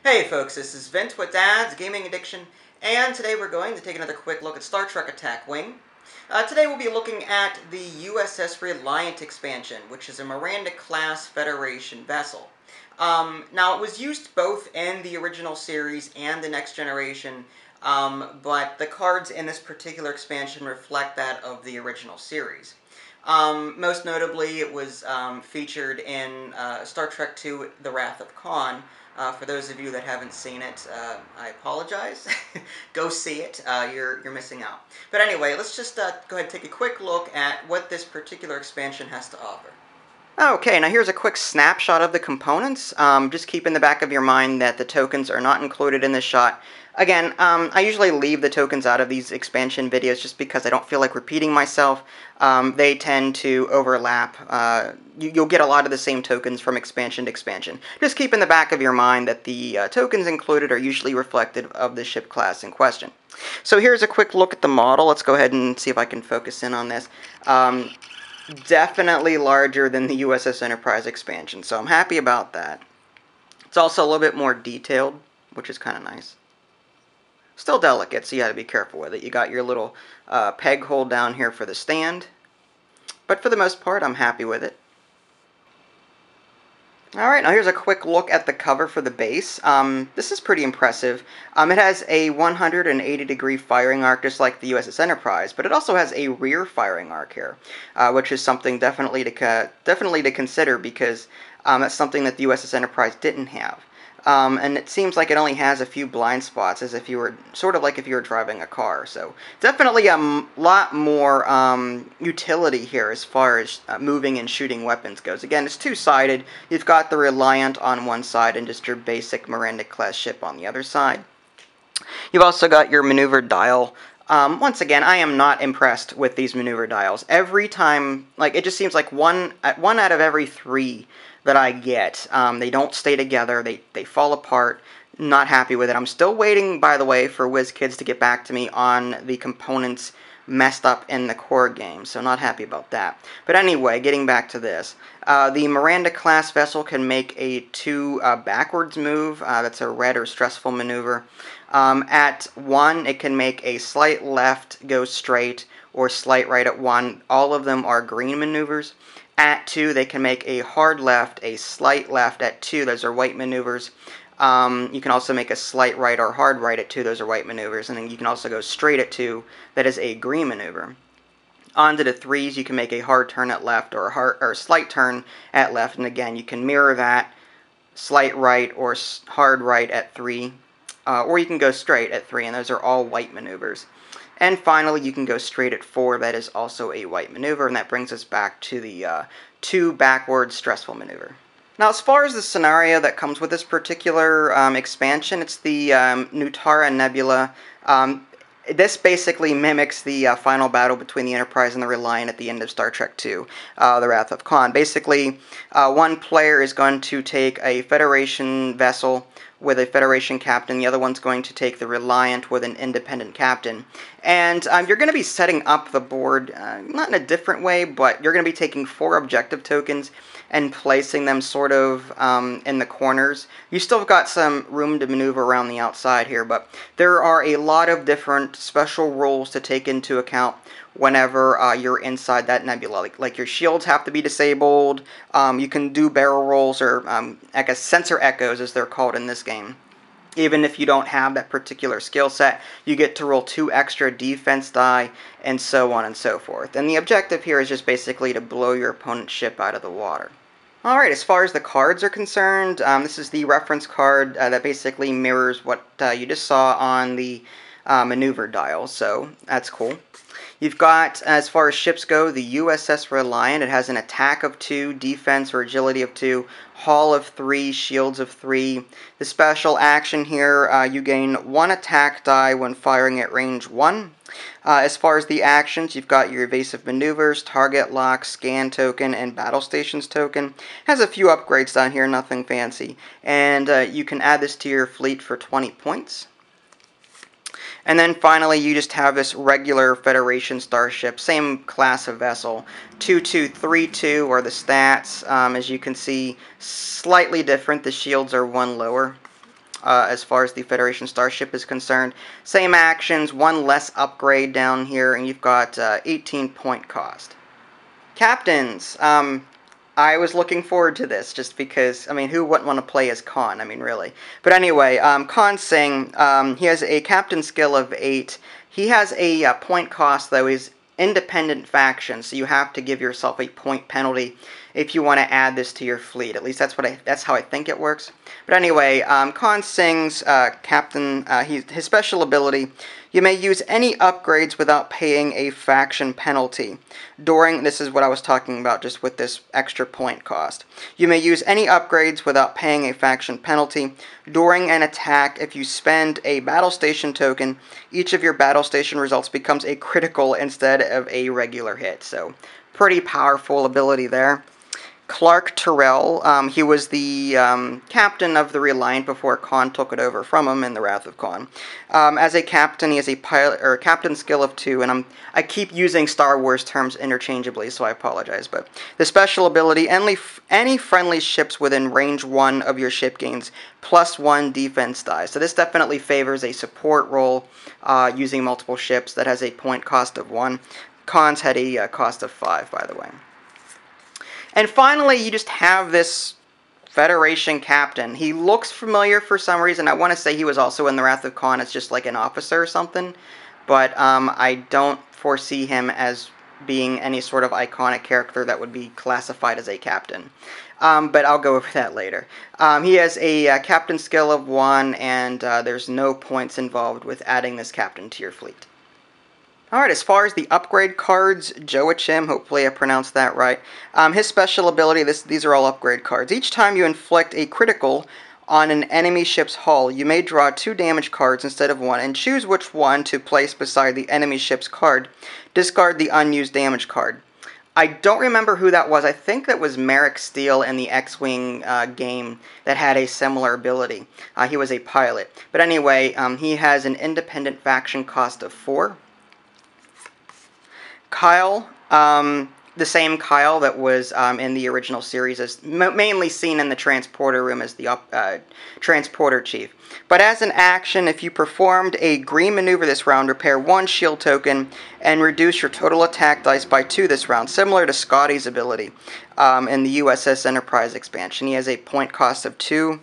Hey folks, this is Vince with Dad's Gaming Addiction, and today we're going to take another quick look at Star Trek Attack Wing. Today we'll be looking at the U.S.S. Reliant expansion, which is a Miranda-class Federation vessel. Now, it was used both in the original series and the Next Generation, but the cards in this particular expansion reflect that of the original series. Most notably, it was featured in Star Trek II, The Wrath of Khan. For those of you that haven't seen it, I apologize. Go see it. You're missing out. But anyway, let's just go ahead and take a quick look at what this particular expansion has to offer. Okay, now here's a quick snapshot of the components. Just keep in the back of your mind that the tokens are not included in this shot. Again, I usually leave the tokens out of these expansion videos just because I don't feel like repeating myself. They tend to overlap. You'll get a lot of the same tokens from expansion to expansion. Just keep in the back of your mind that the tokens included are usually reflective of the ship class in question. So here's a quick look at the model. Let's go ahead and see if I can focus in on this. Definitely larger than the U.S.S. Enterprise expansion, so I'm happy about that. It's also a little bit more detailed, which is kind of nice. Still delicate, so you gotta be careful with it. You got your little peg hole down here for the stand, but for the most part, I'm happy with it. Alright, now here's a quick look at the cover for the base. This is pretty impressive. It has a 180-degree firing arc, just like the U.S.S. Enterprise, but it also has a rear firing arc here, which is something definitely to consider because that's something that the U.S.S. Enterprise didn't have. And it seems like it only has a few blind spots, as if you were sort of like if you were driving a car. So definitely a lot more utility here as far as moving and shooting weapons goes. Again, it's two-sided. You've got the Reliant on one side and just your basic Miranda-class ship on the other side. You've also got your maneuver dial. Once again, I am not impressed with these maneuver dials. Every time, like, it just seems like one out of every three that I get, they don't stay together, they fall apart. Not happy with it. I'm still waiting, by the way, for WizKids to get back to me on the components messed up in the core game, so not happy about that. But anyway, getting back to this. The Miranda-class vessel can make a 2 backwards move. That's a red or stressful maneuver. At 1, it can make a slight left, go straight, or slight right at 1. All of them are green maneuvers. At 2, they can make a hard left, a slight left at 2. Those are white maneuvers. You can also make a slight right or hard right at 2. Those are white maneuvers. And then you can also go straight at 2. That is a green maneuver. On to the 3s, you can make a hard turn at left or a slight turn at left. And again, you can mirror that, slight right or hard right at 3. Or you can go straight at 3, and those are all white maneuvers. And finally, you can go straight at 4. That is also a white maneuver, and that brings us back to the 2 backwards stressful maneuver. Now, as far as the scenario that comes with this particular expansion, it's the Nutara Nebula. This basically mimics the final battle between the Enterprise and the Reliant at the end of Star Trek II, The Wrath of Khan. Basically, one player is going to take a Federation vessel with a Federation captain. The other one's going to take the Reliant with an independent captain. And you're going to be setting up the board, not in a different way, but you're going to be taking 4 objective tokens and placing them sort of in the corners. You still have got some room to maneuver around the outside here, but there are a lot of different special rules to take into account whenever you're inside that nebula. Like your shields have to be disabled. You can do barrel rolls or I guess sensor echoes as they're called in this game. Even if you don't have that particular skill set, you get to roll 2 extra defense die, and so on and so forth. And the objective here is just basically to blow your opponent's ship out of the water. Alright, as far as the cards are concerned, this is the reference card that basically mirrors what you just saw on the maneuver dial, so that's cool. You've got, as far as ships go, the U.S.S. Reliant. It has an attack of 2, defense or agility of 2, hull of 3, shields of 3. The special action here, you gain 1 attack die when firing at range 1. As far as the actions, you've got your evasive maneuvers, target lock, scan token, and battle stations token. Has a few upgrades down here, nothing fancy. And you can add this to your fleet for 20 points. And then finally, you just have this regular Federation starship, same class of vessel. 2232 are the stats. As you can see, slightly different. The shields are 1 lower. as far as the Federation starship is concerned. Same actions, one less upgrade down here, and you've got 18 point cost. Captains. I was looking forward to this just because, I mean, who wouldn't want to play as Khan? I mean, really. But anyway, Khan Singh, he has a captain skill of 8. He has a point cost, though. He's independent faction, so you have to give yourself a point penalty if you want to add this to your fleet. At least that's how I think it works. But anyway, Khan Singh's captain, his special ability, you may use any upgrades without paying a faction penalty. This is what I was talking about just with this extra point cost. You may use any upgrades without paying a faction penalty. During an attack, if you spend a battle station token, each of your battle station results becomes a critical instead of a regular hit. So, pretty powerful ability there. Clark Terrell, he was the captain of the Reliant before Khan took it over from him in the Wrath of Khan. As a captain, he has a pilot or captain skill of 2, and I keep using Star Wars terms interchangeably, so I apologize. But the special ability: any friendly ships within range 1 of your ship gains +1 defense die. So this definitely favors a support role using multiple ships that has a point cost of 1. Khan's had a cost of 5, by the way. And finally, you just have this Federation captain. He looks familiar for some reason. I want to say he was also in the Wrath of Khan as just like an officer or something. But I don't foresee him as being any sort of iconic character that would be classified as a captain. But I'll go over that later. He has a captain skill of 1, and there's no points involved with adding this captain to your fleet. Alright, as far as the upgrade cards, Joachim, hopefully I pronounced that right. His special ability, these are all upgrade cards. Each time you inflict a critical on an enemy ship's hull, you may draw 2 damage cards instead of 1, and choose which one to place beside the enemy ship's card. Discard the unused damage card. I don't remember who that was. I think that was Merrick Steele in the X-Wing game that had a similar ability. He was a pilot. But anyway, he has an independent faction cost of 4. Kyle, the same Kyle that was in the original series, is mainly seen in the transporter room as the transporter chief. But as an action, if you performed a green maneuver this round, repair 1 shield token and reduce your total attack dice by 2 this round, similar to Scotty's ability in the U.S.S. Enterprise expansion. He has a point cost of 2.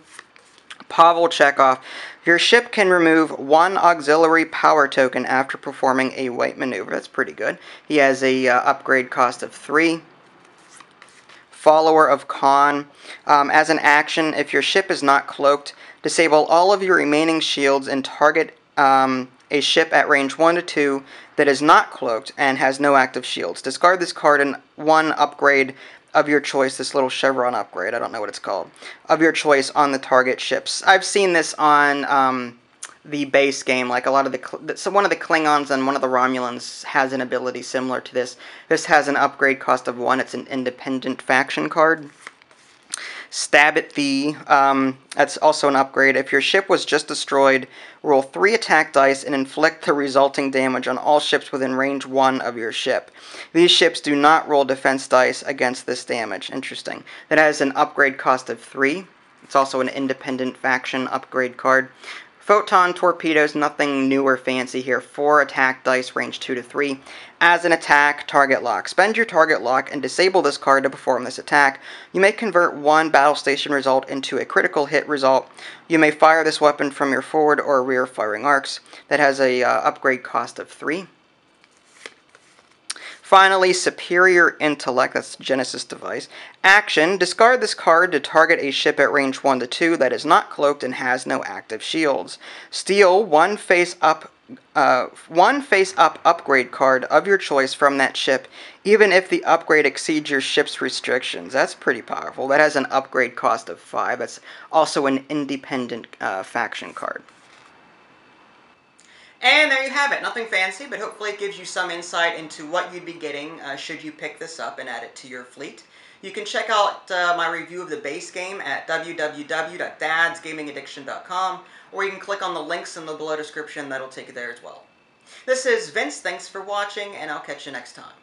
Pavel Chekhov. Your ship can remove 1 auxiliary power token after performing a white maneuver. That's pretty good. He has a upgrade cost of 3. Follower of Khan. As an action, if your ship is not cloaked, disable all of your remaining shields and target a ship at range 1 to 2 that is not cloaked and has no active shields. Discard this card and 1 upgrade of your choice, this little chevron upgrade, I don't know what it's called, of your choice on the target ships. I've seen this on the base game, like a lot of one of the Klingons and one of the Romulans has an ability similar to this. This has an upgrade cost of 1, it's an independent faction card. Stab at Thee, that's also an upgrade. If your ship was just destroyed, roll 3 attack dice and inflict the resulting damage on all ships within range 1 of your ship. These ships do not roll defense dice against this damage. Interesting. That has an upgrade cost of 3. It's also an independent faction upgrade card. Photon torpedoes, nothing new or fancy here. 4 attack dice, range 2 to 3. As an attack, target lock. Spend your target lock and disable this card to perform this attack. You may convert 1 battle station result into a critical hit result. You may fire this weapon from your forward or rear firing arcs. That has a upgrade cost of 3. Finally, Superior Intellect, that's Genesis device. Action, discard this card to target a ship at range 1 to 2 that is not cloaked and has no active shields. Steal 1 face-up upgrade card of your choice from that ship, even if the upgrade exceeds your ship's restrictions. That's pretty powerful. That has an upgrade cost of 5. That's also an independent faction card. And there you have it. Nothing fancy, but hopefully it gives you some insight into what you'd be getting should you pick this up and add it to your fleet. You can check out my review of the base game at www.dadsgamingaddiction.com, or you can click on the links in the below description. That'll take you there as well. This is Vince. Thanks for watching, and I'll catch you next time.